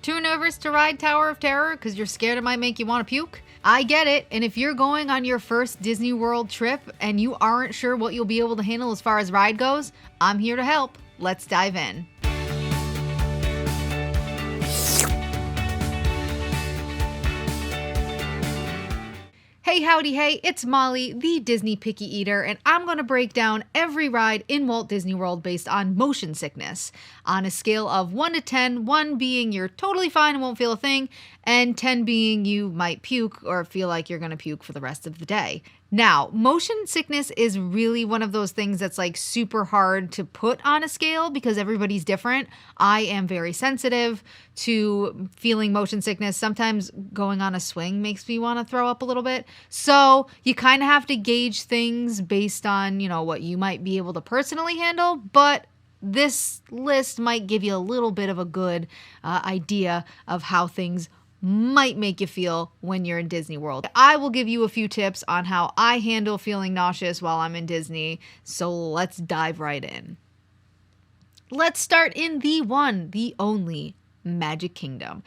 Too nervous to ride Tower of Terror because you're scared it might make you want to puke? I get it, and if you're going on your first Disney World trip and you aren't sure what you'll be able to handle as far as ride goes, I'm here to help. Let's dive in. Hey howdy hey, it's Molly, the Disney Picky Eater, and I'm going to break down every ride in Walt Disney World based on motion sickness, on a scale of 1 to 10, 1 being you're totally fine and won't feel a thing, and 10 being you might puke or feel like you're going to puke for the rest of the day. Now, motion sickness is really one of those things that's like super hard to put on a scale because everybody's different. I am very sensitive to feeling motion sickness. Sometimes going on a swing makes me want to throw up a little bit. So you kind of have to gauge things based on, what you might be able to personally handle. But this list might give you a little bit of a good idea of how things might make you feel when you're in Disney World. I will give you a few tips on how I handle feeling nauseous while I'm in Disney, so let's dive right in. Let's start in the one, the only, Magic Kingdom.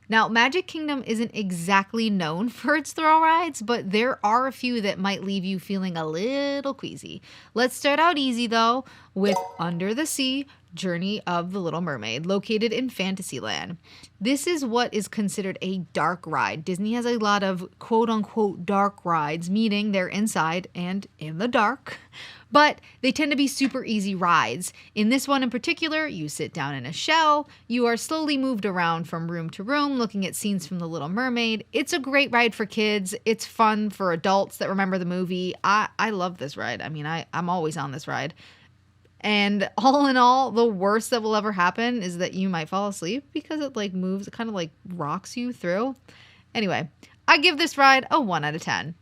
Now, Magic Kingdom isn't exactly known for its thrill rides, but there are a few that might leave you feeling a little queasy. Let's start out easy though with Under the Sea, Journey of the Little Mermaid, located in Fantasyland. This is what is considered a dark ride. Disney has a lot of quote-unquote dark rides, meaning they're inside and in the dark, but they tend to be super easy rides. In this one in particular, you sit down in a shell, you are slowly moved around from room to room, looking at scenes from The Little Mermaid. It's a great ride for kids. It's fun for adults that remember the movie. I love this ride. I mean, I'm always on this ride. And all in all, the worst that will ever happen is that you might fall asleep because it moves, it kind of rocks you through. Anyway, I give this ride a 1 out of 10.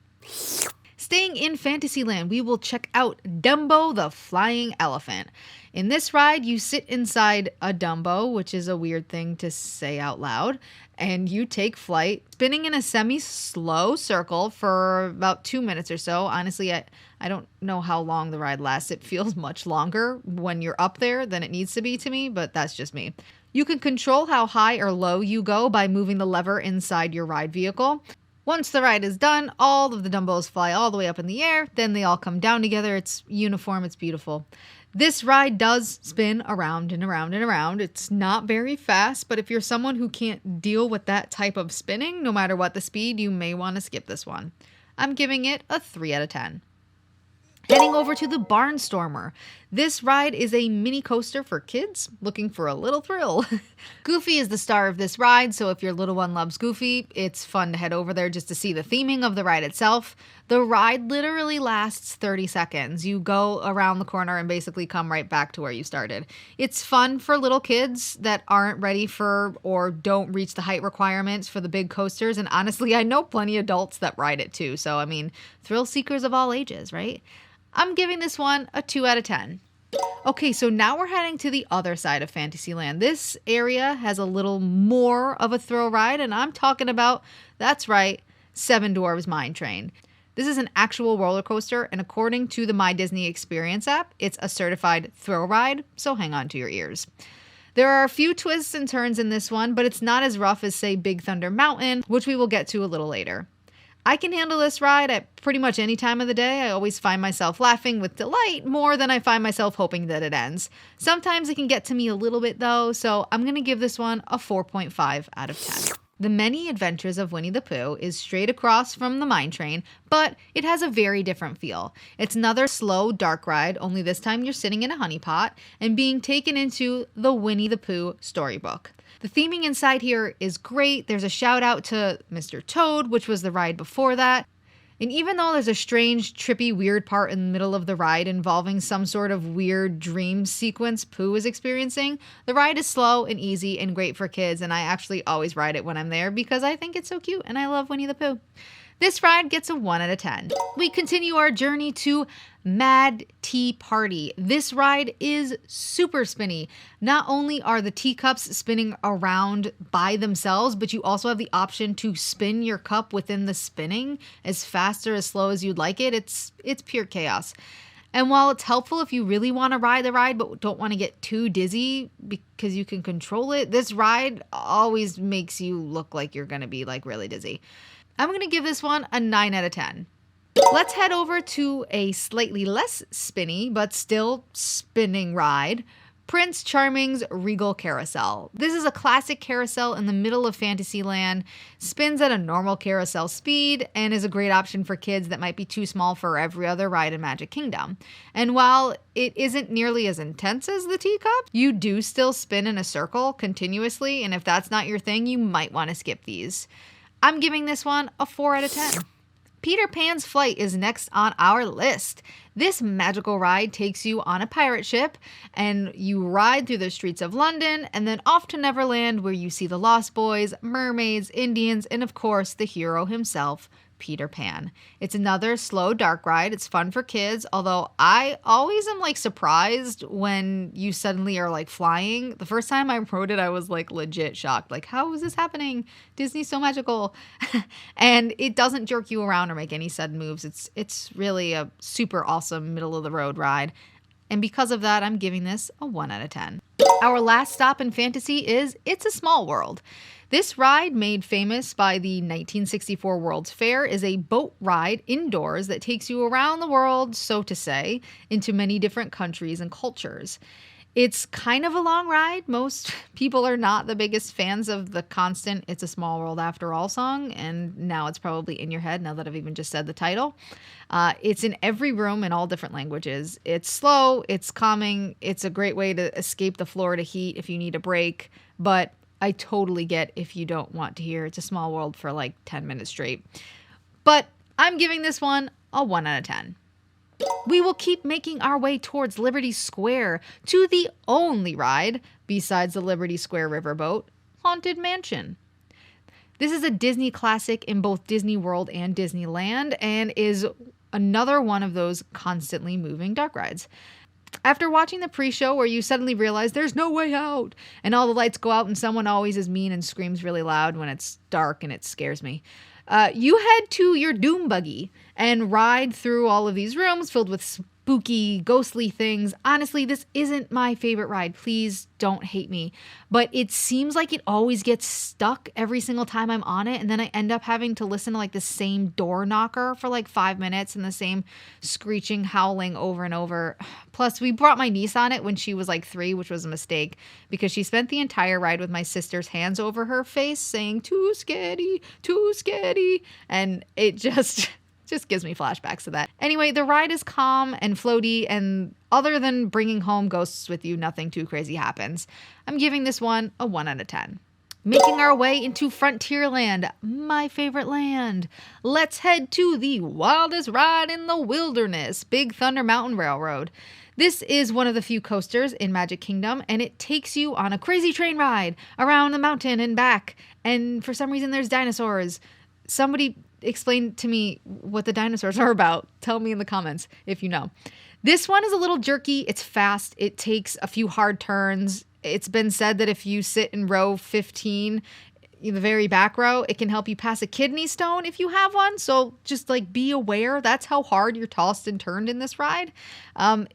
Staying in Fantasyland, we will check out Dumbo the Flying Elephant. In this ride, you sit inside a Dumbo, which is a weird thing to say out loud, and you take flight, spinning in a semi-slow circle for about 2 minutes or so. Honestly, I don't know how long the ride lasts. It feels much longer when you're up there than it needs to be to me, but that's just me. You can control how high or low you go by moving the lever inside your ride vehicle. Once the ride is done, all of the Dumbos fly all the way up in the air, then they all come down together. It's uniform, it's beautiful. This ride does spin around and around and around. It's not very fast, but if you're someone who can't deal with that type of spinning, no matter what the speed, you may want to skip this one. I'm giving it a 3 out of 10. Heading over to the Barnstormer. This ride is a mini coaster for kids looking for a little thrill. Goofy is the star of this ride, so if your little one loves Goofy, it's fun to head over there just to see the theming of the ride itself. The ride literally lasts 30 seconds. You go around the corner and basically come right back to where you started. It's fun for little kids that aren't ready for or don't reach the height requirements for the big coasters, and honestly, I know plenty of adults that ride it too, so I mean, thrill seekers of all ages, right? I'm giving this one a 2 out of 10. Okay, so now we're heading to the other side of Fantasyland. This area has a little more of a thrill ride, and I'm talking about, that's right, Seven Dwarfs Mine Train. This is an actual roller coaster, and according to the My Disney Experience app, it's a certified thrill ride, so hang on to your ears. There are a few twists and turns in this one, but it's not as rough as, say, Big Thunder Mountain, which we will get to a little later. I can handle this ride at pretty much any time of the day. I always find myself laughing with delight more than I find myself hoping that it ends. Sometimes it can get to me a little bit though, so I'm going to give this one a 4.5 out of 10. The Many Adventures of Winnie the Pooh is straight across from the mine train, but it has a very different feel. It's another slow, dark ride, only this time you're sitting in a honey pot and being taken into the Winnie the Pooh storybook. The theming inside here is great. There's a shout out to Mr. Toad, which was the ride before that. And even though there's a strange, trippy, weird part in the middle of the ride involving some sort of weird dream sequence Pooh is experiencing, the ride is slow and easy and great for kids, and I actually always ride it when I'm there because I think it's so cute and I love Winnie the Pooh. This ride gets a 1 out of 10. We continue our journey to Mad Tea Party. This ride is super spinny. Not only are the teacups spinning around by themselves, but you also have the option to spin your cup within the spinning as fast or as slow as you'd like it. It's pure chaos. And while it's helpful if you really want to ride the ride but don't want to get too dizzy because you can control it, this ride always makes you look like you're going to be like really dizzy. I'm going to give this one a 9 out of 10. Let's head over to a slightly less spinny but still spinning ride, Prince Charming's Regal Carousel. This is a classic carousel in the middle of Fantasyland, spins at a normal carousel speed, and is a great option for kids that might be too small for every other ride in Magic Kingdom. And while it isn't nearly as intense as the teacup, you do still spin in a circle continuously, and if that's not your thing, you might want to skip these. I'm giving this one a 4 out of 10. Peter Pan's Flight is next on our list. This magical ride takes you on a pirate ship and you ride through the streets of London and then off to Neverland, where you see the Lost Boys, mermaids, Indians, and of course the hero himself, Peter Pan. It's another slow, dark ride. It's fun for kids, although I always am like surprised when you suddenly are like flying. The first time I rode it, I was like legit shocked. Like, how is this happening? Disney's so magical. And it doesn't jerk you around or make any sudden moves. It's really a super awesome middle of the road ride. And because of that, I'm giving this a 1 out of 10. Our last stop in fantasy is It's a Small World. This ride, made famous by the 1964 World's Fair, is a boat ride indoors that takes you around the world, so to say, into many different countries and cultures. It's kind of a long ride. Most people are not the biggest fans of the constant It's a Small World After All song, and now it's probably in your head now that I've even just said the title. It's in every room in all different languages. It's slow, it's calming, it's a great way to escape the Florida heat if you need a break, but I totally get if you don't want to hear It's a Small World for like 10 minutes straight. But I'm giving this one a 1 out of 10. We will keep making our way towards Liberty Square to the only ride besides the Liberty Square riverboat, Haunted Mansion. This is a Disney classic in both Disney World and Disneyland and is another one of those constantly moving dark rides. After watching the pre-show where you suddenly realize there's no way out and all the lights go out and someone always is mean and screams really loud when it's dark and it scares me, you head to your doom buggy and ride through all of these rooms filled with spooky, ghostly things. Honestly, this isn't my favorite ride. Please don't hate me. But it seems like it always gets stuck every single time I'm on it. And then I end up having to listen to like the same door knocker for like 5 minutes and the same screeching, howling over and over. Plus, we brought my niece on it when she was like 3, which was a mistake because she spent the entire ride with my sister's hands over her face saying, "Too scary, too scary." And it just gives me flashbacks to that. Anyway, the ride is calm and floaty, and other than bringing home ghosts with you, nothing too crazy happens. I'm giving this one a 1 out of 10. Making our way into Frontierland, my favorite land. Let's head to the wildest ride in the wilderness, Big Thunder Mountain Railroad. This is one of the few coasters in Magic Kingdom, and it takes you on a crazy train ride around the mountain and back. And for some reason, there's dinosaurs. Somebody explain to me what the dinosaurs are about. Tell me in the comments if you know. This one is a little jerky. It's fast. It takes a few hard turns. It's been said that if you sit in row 15, in the very back row, it can help you pass a kidney stone if you have one. So just like be aware. That's how hard you're tossed and turned in this ride.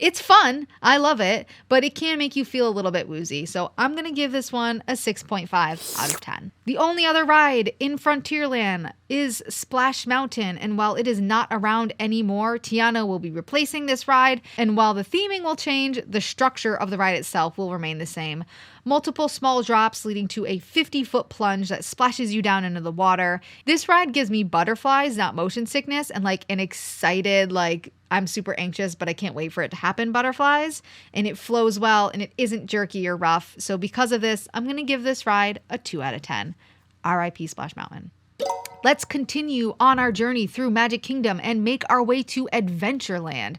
It's fun. I love it, but it can make you feel a little bit woozy. So I'm going to give this one a 6.5 out of 10. The only other ride in Frontierland is Splash Mountain. And while it is not around anymore, Tiana will be replacing this ride. And while the theming will change, the structure of the ride itself will remain the same. Multiple small drops leading to a 50-foot plunge that splashes you down into the water. This ride gives me butterflies, not motion sickness, and like an excited, like I'm super anxious, but I can't wait for it to happen butterflies. And it flows well and it isn't jerky or rough. So because of this, I'm going to give this ride a 2 out of 10. R.I.P. Splash Mountain. Let's continue on our journey through Magic Kingdom and make our way to Adventureland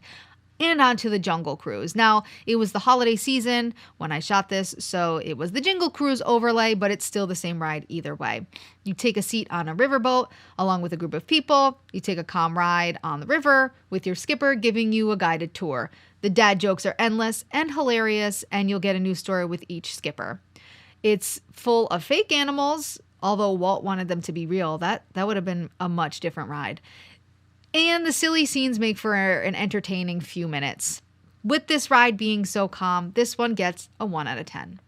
and onto the Jungle Cruise. Now, it was the holiday season when I shot this, so it was the Jingle Cruise overlay, but it's still the same ride either way. You take a seat on a riverboat along with a group of people. You take a calm ride on the river with your skipper giving you a guided tour. The dad jokes are endless and hilarious, and you'll get a new story with each skipper. It's full of fake animals, although Walt wanted them to be real. That would have been a much different ride. And the silly scenes make for an entertaining few minutes. With this ride being so calm, this one gets a 1 out of 10.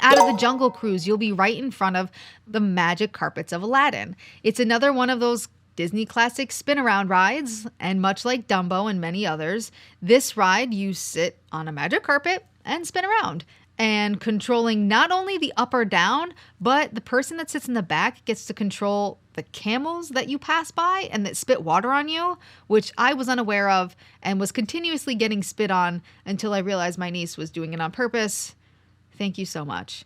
Out of the Jungle Cruise, you'll be right in front of the magic carpets of Aladdin. It's another one of those Disney classic spin-around rides, and much like Dumbo and many others, this ride you sit on a magic carpet and spin around. And controlling not only the up or down, but the person that sits in the back gets to control the camels that you pass by and that spit water on you, which I was unaware of and was continuously getting spit on until I realized my niece was doing it on purpose. Thank you so much.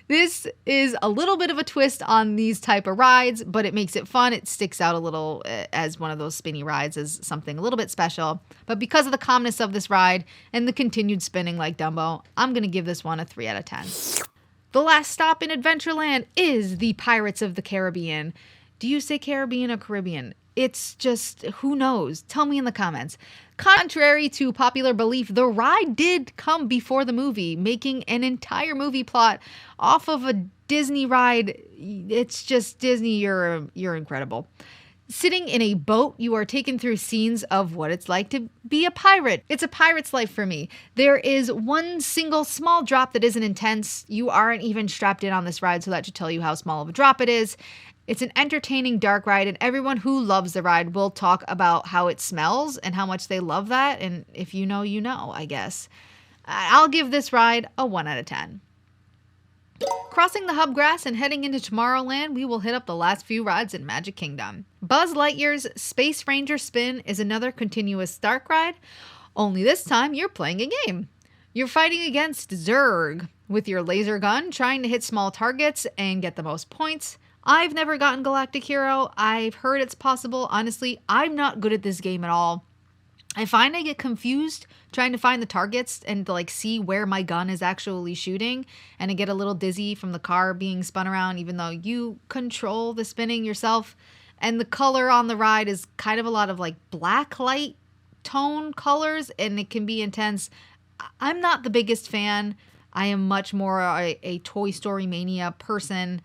This is a little bit of a twist on these type of rides, but it makes it fun. It sticks out a little as one of those spinny rides, as something a little bit special. But because of the calmness of this ride and the continued spinning like Dumbo, I'm going to give this one a 3 out of 10. The last stop in Adventureland is the Pirates of the Caribbean. Do you say Caribbean or Caribbean? It's just, who knows? Tell me in the comments. Contrary to popular belief, the ride did come before the movie, making an entire movie plot off of a Disney ride. It's just Disney, you're incredible. Sitting in a boat, you are taken through scenes of what it's like to be a pirate. It's a pirate's life for me. There is one single small drop that isn't intense. You aren't even strapped in on this ride, so that should tell you how small of a drop it is. It's an entertaining dark ride, and everyone who loves the ride will talk about how it smells and how much they love that. And if you know, you know, I guess. I'll give this ride a 1 out of 10. Crossing the Hubgrass and heading into Tomorrowland, we will hit up the last few rides in Magic Kingdom. Buzz Lightyear's Space Ranger Spin is another continuous dark ride, only this time you're playing a game. You're fighting against Zurg with your laser gun, trying to hit small targets and get the most points. I've never gotten Galactic Hero. I've heard it's possible. Honestly, I'm not good at this game at all. I find I get confused trying to find the targets and to see where my gun is actually shooting, and I get a little dizzy from the car being spun around even though you control the spinning yourself. And the color on the ride is kind of a lot of black light tone colors, and it can be intense. I'm not the biggest fan. I am much more a Toy Story Mania person.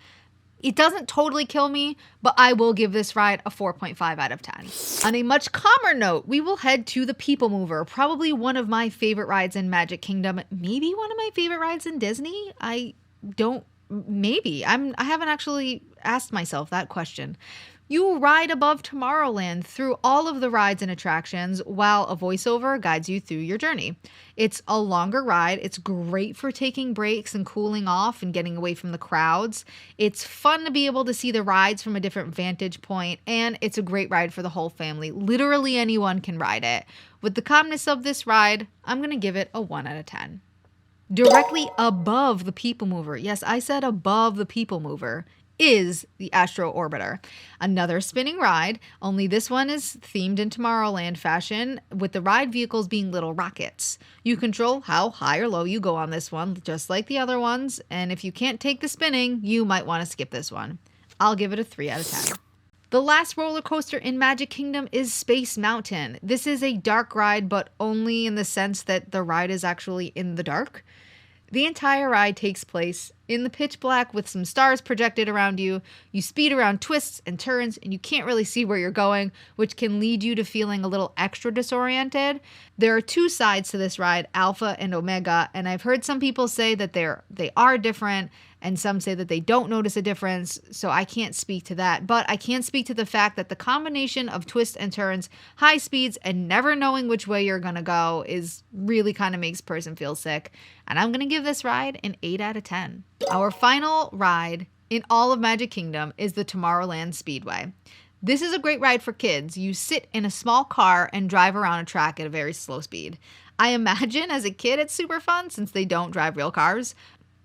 It doesn't totally kill me, but I will give this ride a 4.5 out of 10. On a much calmer note, we will head to the People Mover, probably one of my favorite rides in Magic Kingdom, maybe one of my favorite rides in Disney. I haven't actually asked myself that question. You ride above Tomorrowland through all of the rides and attractions while a voiceover guides you through your journey. It's a longer ride. It's great for taking breaks and cooling off and getting away from the crowds. It's fun to be able to see the rides from a different vantage point, and it's a great ride for the whole family. Literally anyone can ride it. With the calmness of this ride, I'm going to give it a 1 out of 10. Directly above the People Mover, yes, I said above the People Mover, is the Astro Orbiter. Another spinning ride, only this one is themed in Tomorrowland fashion, with the ride vehicles being little rockets. You control how high or low you go on this one, just like the other ones, and if you can't take the spinning, you might want to skip this one. I'll give it a 3 out of 10. The last roller coaster in Magic Kingdom is Space Mountain. This is a dark ride, but only in the sense that the ride is actually in the dark. The entire ride takes place in the pitch black with some stars projected around you. You speed around twists and turns, and you can't really see where you're going, which can lead you to feeling a little extra disoriented. There are two sides to this ride, Alpha and Omega, and I've heard some people say that they are different, and some say that they don't notice a difference, so I can't speak to that. But I can speak to the fact that the combination of twists and turns, high speeds, and never knowing which way you're going to go is really kind of makes a person feel sick. And I'm going to give this ride an 8 out of 10. Our final ride in all of Magic Kingdom is the Tomorrowland Speedway. This is a great ride for kids. You sit in a small car and drive around a track at a very slow speed. I imagine as a kid it's super fun since they don't drive real cars.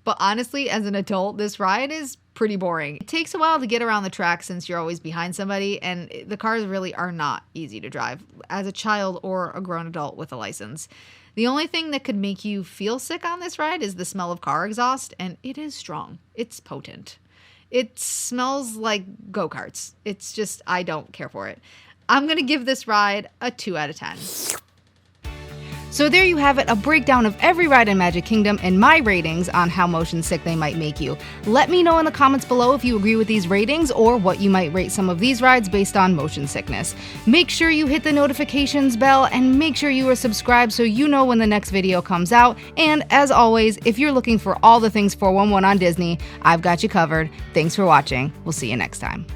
But honestly, as an adult, this ride is pretty boring. It takes a while to get around the track since you're always behind somebody, and the cars really are not easy to drive as a child or a grown adult with a license. The only thing that could make you feel sick on this ride is the smell of car exhaust, and it is strong. It's potent. It smells like go-karts. It's just, I don't care for it. I'm going to give this ride a 2 out of 10. So there you have it, a breakdown of every ride in Magic Kingdom and my ratings on how motion sick they might make you. Let me know in the comments below if you agree with these ratings or what you might rate some of these rides based on motion sickness. Make sure you hit the notifications bell and make sure you are subscribed so you know when the next video comes out. And as always, if you're looking for all the things 411 on Disney, I've got you covered. Thanks for watching. We'll see you next time.